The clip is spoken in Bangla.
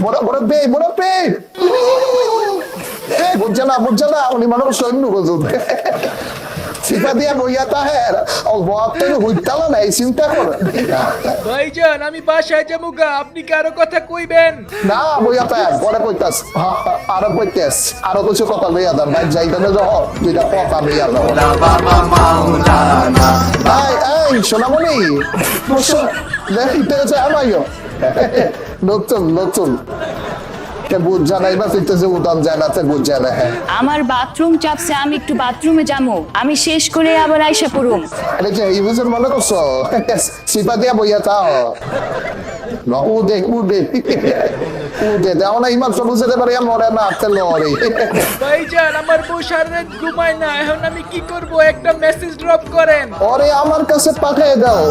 মুরব্বী বুঝছে না উনি মানুষ সৈন্য বুঝুন সিপা দিয়া বইয়া তাহের অল্প থেকে হইতালা নাই চিন্তা করে ভাইজান আমি বাসায় যাবো গা, আপনি কারো কথা কইবেন না বইয়া তাহের পরে কইতাস আরো কইতাস আরো কিছু কথা লইয়া দাম ভাই যাইতে না যহ দুইটা কথা লইয়া দাও এই সোনামণি দেখতে গেছে আমাইও নতুন আমার বাথরুম চাপছে, আমি একটু বাথরুমে যাবো, আমি শেষ করে আবার আইসা পড়ুম। মনে করছো সিপা দিয়া বইয়া তাও ভাইজান আমার বউ সারারাত ঘুমায় না, এখন আমি কি করব? একটা মেসেজ ড্রপ করেন। ওরে আমার কাছে পাঠিয়ে দাও।